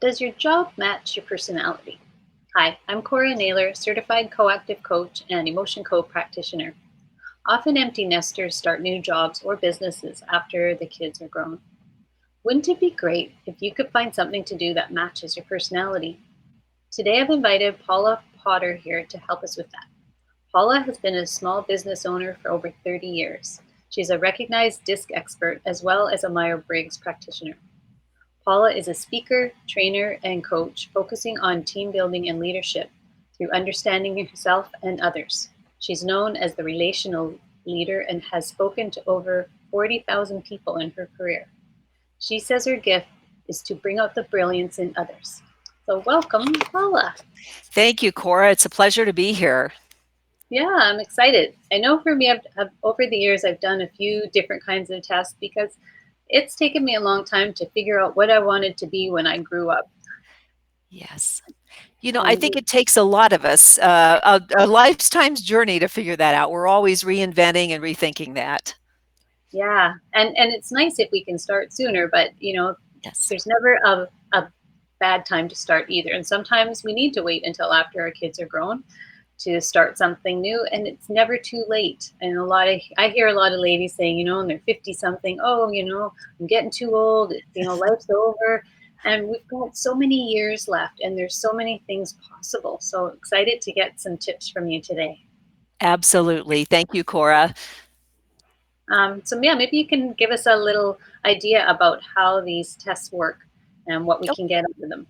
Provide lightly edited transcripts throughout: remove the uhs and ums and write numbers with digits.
Does your job match your personality? Hi, I'm Cora Naylor, certified coactive coach and emotion co-practitioner. Often empty nesters start new jobs or businesses after the kids are grown. Wouldn't it be great if you could find something to do that matches your personality? Today I've invited Paula Potter here to help us with that. Paula has been a small business owner for over 30 years. She's a recognized DISC expert as well as a Myers-Briggs practitioner. Paula is a speaker, trainer, and coach focusing on team building and leadership through understanding herself and others. She's known as the relational leader and has spoken to over 40,000 people in her career. She says her gift is to bring out the brilliance in others. So, welcome, Paula. Thank you, Cora. It's a pleasure to be here. Yeah, I'm excited. I know for me, over the years, I've done a few different kinds of tests because it's taken me a long time to figure out what I wanted to be when I grew up. Yes. I And think it takes a lot of us, a lifetime's journey to figure that out. We're always reinventing and rethinking that. yeah, and it's nice if we can start sooner, but Yes. there's never a bad time to start either. And sometimes we need to wait until after our kids are grown to start something new, and it's never too late. And I hear a lot of ladies saying, in their 50 something, oh, I'm getting too old, life's over. And we've got so many years left, and there's so many things possible. So excited to get some tips from you today. Absolutely. Thank you, Cora. So yeah, maybe you can give us a little idea about how these tests work and what we can get out of them.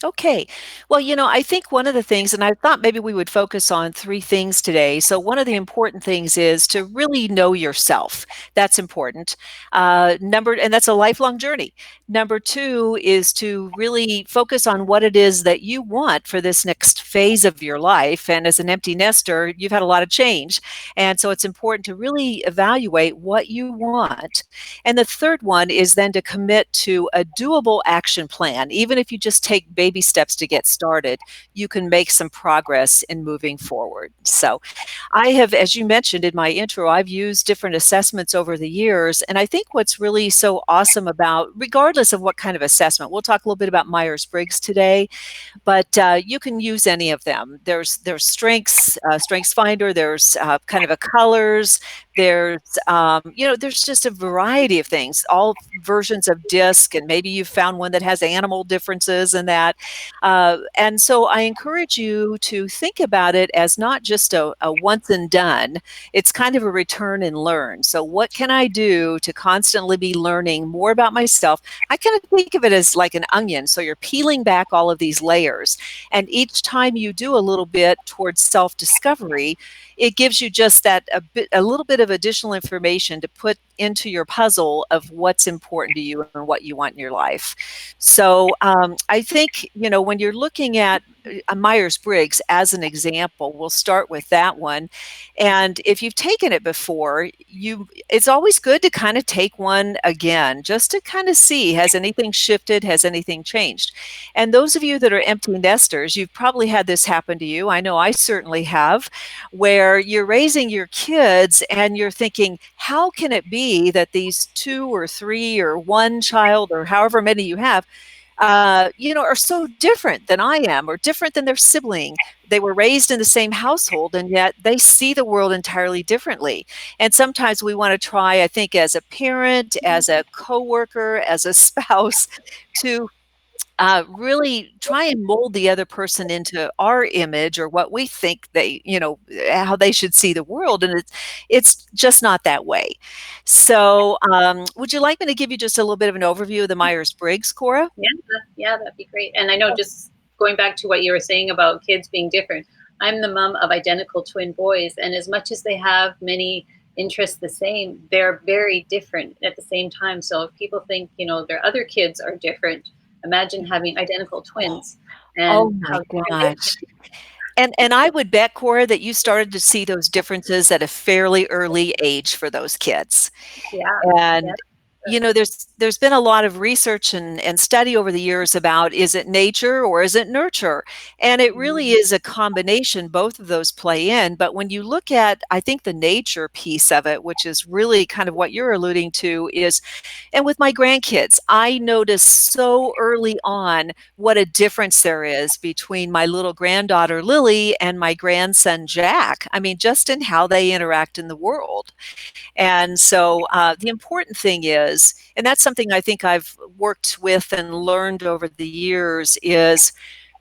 Okay. Well, I think one of the things, and I thought maybe we would focus on three things today. So, one of the important things is to really know yourself. That's important. And that's a lifelong journey. Number two is to really focus on what it is that you want for this next phase of your life. And as an empty nester, you've had a lot of change. And so, it's important to really evaluate what you want. And the third one is then to commit to a doable action plan. Even if you just take baby steps to get started, you can make some progress in moving forward. So, I have, as you mentioned in my intro, I've used different assessments over the years. And I think what's really so awesome about, regardless of what kind of assessment, we'll talk a little bit about Myers Briggs today, but you can use any of them. There's strengths, strengths finder. There's kind of a colors. There's just a variety of things. All versions of DISC, and maybe you've found one that has animal differences and that. And so I encourage you to think about it as not just a once and done. It's kind of a return and learn. So what can I do to constantly be learning more about myself? I kind of think of it as like an onion. So you're peeling back all of these layers. And each time you do a little bit towards self-discovery, it gives you just a little bit of additional information to put into your puzzle of what's important to you and what you want in your life. So I think, when you're looking at Myers-Briggs as an example, we'll start with that one. And if you've taken it before, it's always good to kind of take one again, just to kind of see, has anything shifted? Has anything changed? And those of you that are empty nesters, you've probably had this happen to you. I know I certainly have, where you're raising your kids and you're thinking, how can it be that these two or three or one child or however many you have, are so different than I am or different than their sibling. They were raised in the same household and yet they see the world entirely differently. And sometimes we want to try, I think, as a parent, as a coworker, as a spouse, to really try and mold the other person into our image or what we think how they should see the world. And it's just not that way. So, would you like me to give you just a little bit of an overview of the Myers-Briggs, Cora? Yeah, yeah, that'd be great. And I know, just going back to what you were saying about kids being different, I'm the mom of identical twin boys, and as much as they have many interests the same, they're very different at the same time. So if people think, their other kids are different, imagine having identical twins Oh and my how different they gosh. And I would bet, Cora, that you started to see those differences at a fairly early age for those kids. yeah, And yeah. there's been a lot of research and study over the years about, is it nature or is it nurture? And it really is a combination. Both of those play in. But when you look at, I think, the nature piece of it, which is really kind of what you're alluding to, is, and with my grandkids, I noticed so early on what a difference there is between my little granddaughter Lily and my grandson Jack. I mean, just in how they interact in the world. And so the important thing is, and that's something I think I've worked with and learned over the years, is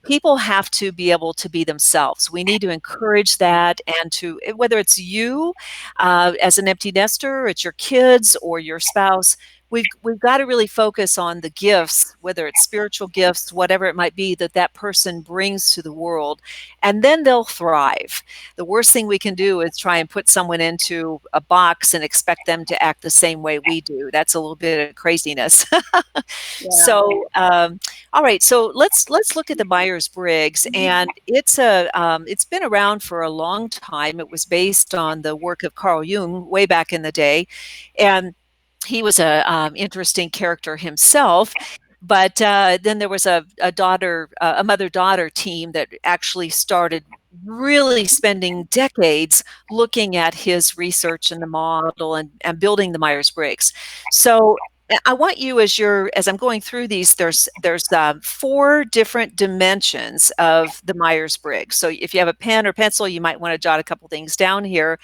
people have to be able to be themselves. We need to encourage that, and to, whether it's you as an empty nester, or it's your kids or your spouse, we've got to really focus on the gifts, whether it's spiritual gifts, whatever it might be, that that person brings to the world, and then they'll thrive. The worst thing we can do is try and put someone into a box and expect them to act the same way we do. That's a little bit of craziness. Yeah. So, all right. So let's look at the Myers-Briggs, and it's been around for a long time. It was based on the work of Carl Jung way back in the day, and he was a interesting character himself. But then there was a mother-daughter team that actually started really spending decades looking at his research and the model, and building the Myers-Briggs. So I want you, as I'm going through these, there's 4 different dimensions of the Myers-Briggs. So if you have a pen or pencil, you might want to jot a couple things down here.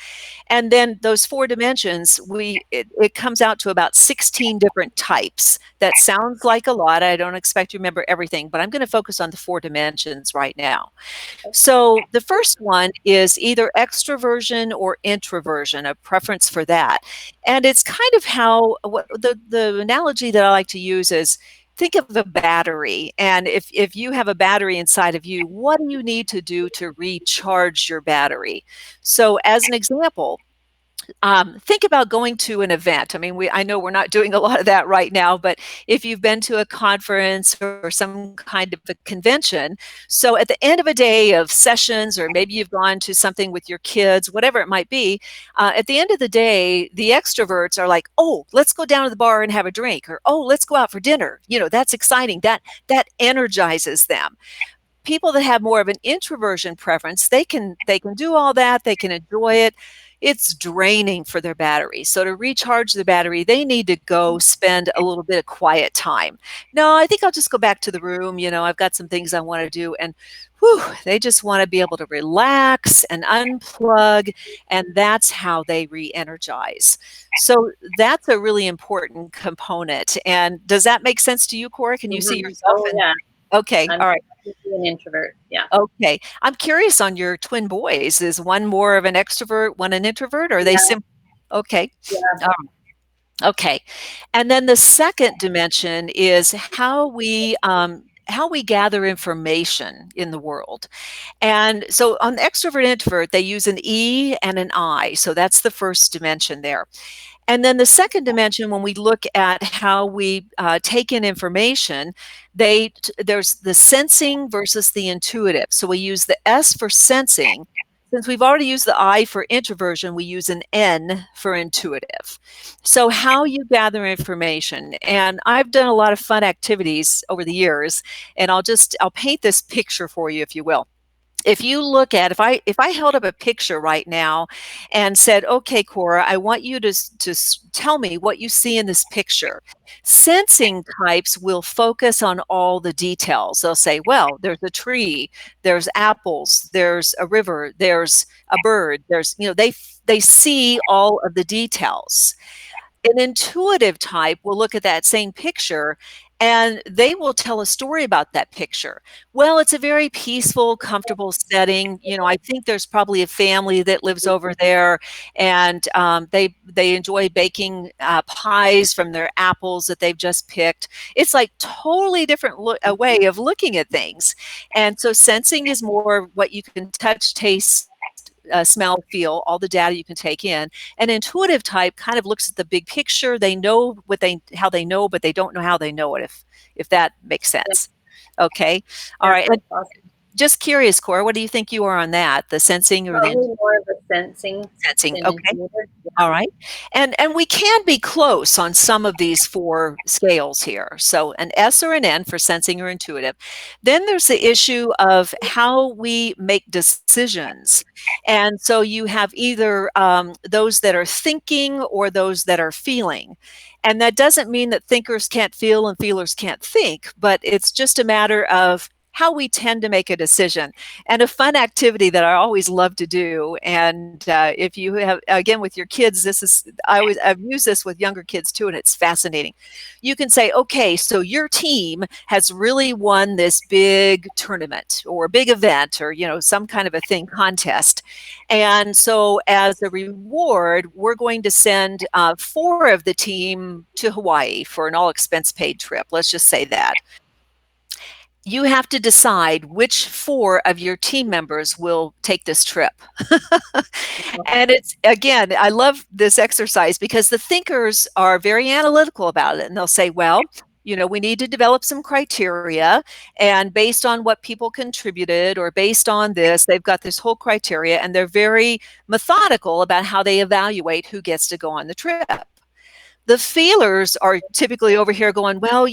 And then those 4 dimensions, it comes out to about 16 different types. That sounds like a lot. I don't expect you to remember everything, but I'm going to focus on the 4 dimensions right now. So the first one is either extroversion or introversion, a preference for that. And it's kind of how, the analogy that I like to use is, think of a battery. And if you have a battery inside of you, what do you need to do to recharge your battery? So as an example, think about going to an event. I mean, I know we're not doing a lot of that right now, but if you've been to a conference or some kind of a convention, so at the end of a day of sessions, or maybe you've gone to something with your kids, whatever it might be, at the end of the day, the extroverts are like, oh, let's go down to the bar and have a drink, or oh, let's go out for dinner. That's exciting. That energizes them. People that have more of an introversion preference, they can do all that, they can enjoy it. It's draining for their battery. So to recharge the battery, they need to go spend a little bit of quiet time. No, I think I'll just go back to the room. I've got some things I want to do. And they just want to be able to relax and unplug. And that's how they re-energize. So that's a really important component. And does that make sense to you, Cora? Can you see yourself? Oh, yeah. Okay. I'm all right. an introvert. Yeah. Okay. I'm curious on your twin boys. Is one more of an extrovert, one an introvert, or are they Okay. Yeah. Okay. And then the second dimension is how we gather information in the world. And so on the extrovert introvert, they use an E and an I. So that's the first dimension there. And then the second dimension, when we look at how we take in information, there's the sensing versus the intuitive. So we use the S for sensing. Since we've already used the I for introversion, we use an N for intuitive. So how you gather information. And I've done a lot of fun activities over the years, and I'll paint this picture for you, if you will. If you look at, if I held up a picture right now and said, okay, Cora, I want you to tell me what you see in this picture. Sensing types will focus on all the details. They'll say, well, there's a tree, there's apples, there's a river, there's a bird, they see all of the details. An intuitive type will look at that same picture and they will tell a story about that picture. Well, it's a very peaceful, comfortable setting. I think there's probably a family that lives over there, and they enjoy baking pies from their apples that they've just picked. It's like totally different a way of looking at things. And so sensing is more what you can touch, taste, smell, feel, all the data you can take in. An intuitive type kind of looks at the big picture. They know how they know, but they don't know how they know it, if that makes sense. Okay. All right. Awesome. Just curious, Cora, what do you think you are on that? The sensing or the Probably more of a sensing sensing? than Okay. intuitive. All right. And we can be close on some of these four scales here. So an S or an N for sensing or intuitive. Then there's the issue of how we make decisions. And so you have either those that are thinking or those that are feeling. And that doesn't mean that thinkers can't feel and feelers can't think, but it's just a matter of how we tend to make a decision. And a fun activity that I always love to do, and if you have, again, with your kids, I've used this with younger kids too, and it's fascinating. You can say, okay, so your team has really won this big tournament or a big event, or some kind of a thing, contest. And so as a reward, we're going to send 4 of the team to Hawaii for an all expense paid trip. Let's just say that. You have to decide which 4 of your team members will take this trip. And it's, again, I love this exercise because the thinkers are very analytical about it. And they'll say, well, we need to develop some criteria. And based on what people contributed or based on this, they've got this whole criteria, and they're very methodical about how they evaluate who gets to go on the trip. The feelers are typically over here going, well,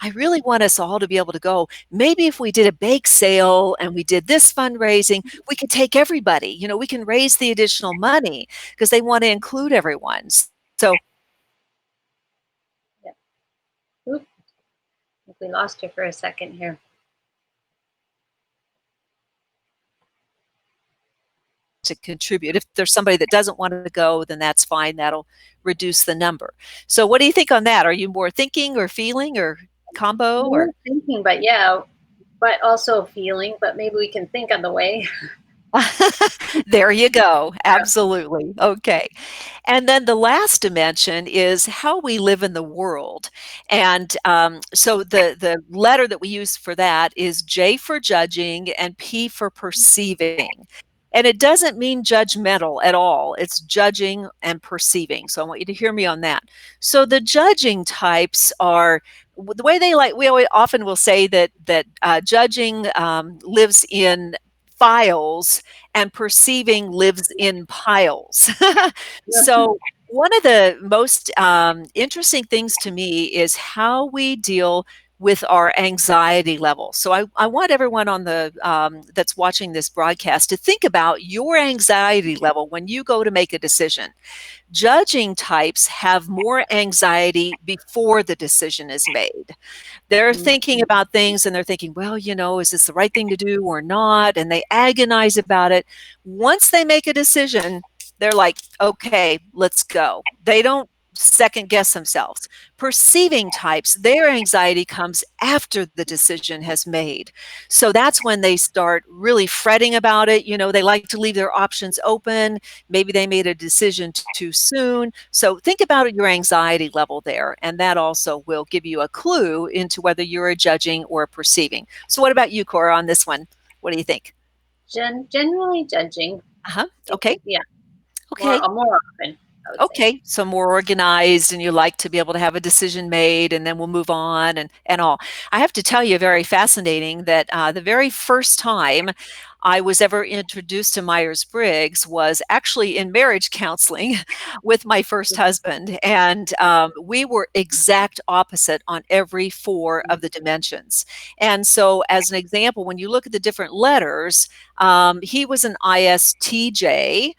I really want us all to be able to go. Maybe if we did a bake sale and we did this fundraising, we could take everybody. We can raise the additional money because they want to include everyone. So, Yeah. Oop. I think we lost you for a second here. to contribute. If there's somebody that doesn't want to go, then that's fine. That'll reduce the number. So what do you think on that? Are you more thinking or feeling or combo? More thinking, but but also feeling, but maybe we can think on the way. There you go. Absolutely. Okay. And then the last dimension is how we live in the world. And so the letter that we use for that is J for judging and P for perceiving. And it doesn't mean judgmental at all. It's judging and perceiving. So I want you to hear me on that. So the judging types are the way we always often will say that judging lives in files and perceiving lives in piles. So one of the most interesting things to me is how we deal with our anxiety level. So I want everyone on the that's watching this broadcast to think about your anxiety level when you go to make a decision. Judging types have more anxiety before the decision is made. They're thinking about things and they're thinking, well, is this the right thing to do or not? And they agonize about it. Once they make a decision, they're like, okay, let's go. They don't second guess themselves. Perceiving types, their anxiety comes after the decision has made. So that's when they start really fretting about it. They like to leave their options open. Maybe they made a decision too soon. So think about your anxiety level there, and that also will give you a clue into whether you're a judging or a perceiving. So what about you, Cora, on this one? What do you think? Generally judging. Okay. Yeah. Okay. More often. Okay, so more organized, and you like to be able to have a decision made, and then we'll move on and all. I have to tell you, very fascinating that the very first time I was ever introduced to Myers-Briggs was actually in marriage counseling with my first husband, and we were exact opposite on every 4 of the dimensions. And so, as an example, when you look at the different letters, he was an ISTJ.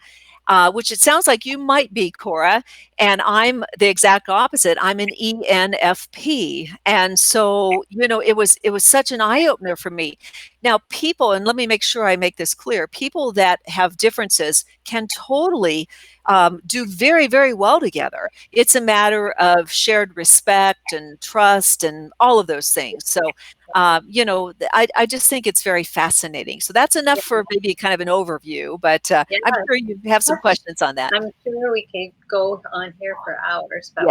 Which it sounds like you might be, Cora, and I'm the exact opposite. I'm an ENFP, and so it was such an eye opener for me. Now, people, and let me make sure I make this clear: people that have differences can totally do very, very well together. It's a matter of shared respect and trust and all of those things. So I just think it's very fascinating. So that's enough for maybe kind of an overview, but I'm sure you have some questions on that. I'm sure we could go on here for hours, but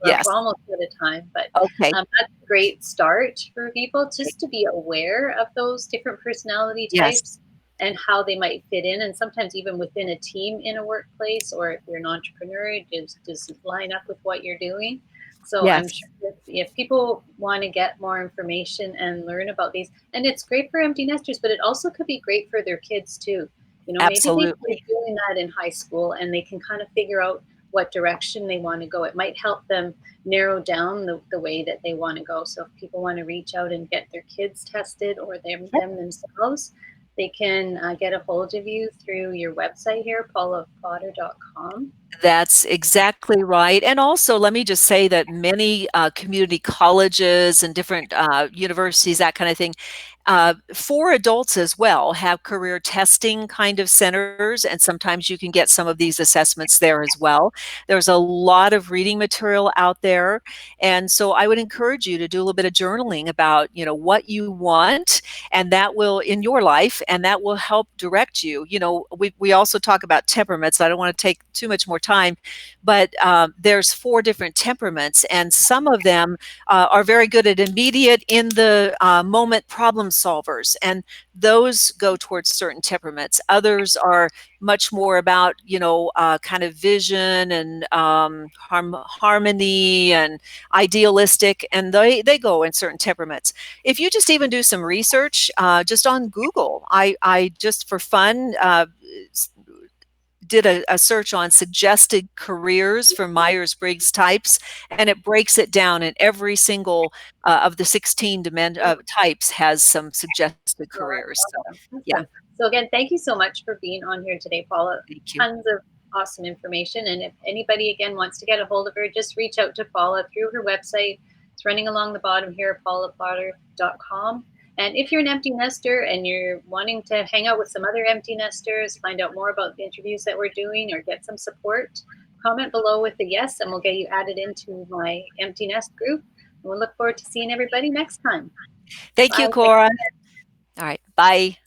Yes. we're almost out of time. But okay. That's a great start for people just to be aware of those different personality types and how they might fit in, and sometimes even within a team in a workplace, or if you're an entrepreneur, it just line up with what you're doing. So I'm Yes, sure if people want to get more information and learn about these, and it's great for empty nesters, but it also could be great for their kids too. Maybe they absolutely. started doing that in high school and they can kind of figure out what direction they want to go. It might help them narrow down the way that they want to go. So if people want to reach out and get their kids tested or them themselves, they can get a hold of you through your website here, paulapotter.com. That's exactly right. And also, let me just say that many community colleges and different universities, that kind of thing, for adults as well, have career testing kind of centers. And sometimes you can get some of these assessments there as well. There's a lot of reading material out there. And so I would encourage you to do a little bit of journaling about, what you want, and that will in your life, and that will help direct you. We also talk about temperaments. I don't want to take too much more time, but there's 4 different temperaments, and some of them are very good at immediate, in the moment problem solvers, and those go towards certain temperaments. Others are much more about, kind of vision and harmony and idealistic, and they go in certain temperaments. If you just even do some research just on Google, I just for fun did a search on suggested careers for Myers-Briggs types, and it breaks it down, and every single of the 16 types has some suggested Well, that's careers. So, awesome. yeah, Awesome. So again, thank you so much for being on here today, Paula. thank you. Tons of awesome information. And if anybody again wants to get a hold of her, just reach out to Paula through her website. It's running along the bottom here, paulapotter.com. And if you're an empty nester and you're wanting to hang out with some other empty nesters, find out more about the interviews that we're doing or get some support, comment below with a yes and we'll get you added into my empty nest group. And we'll look forward to seeing everybody next time. Thank you, Bye. Cora. All right, bye.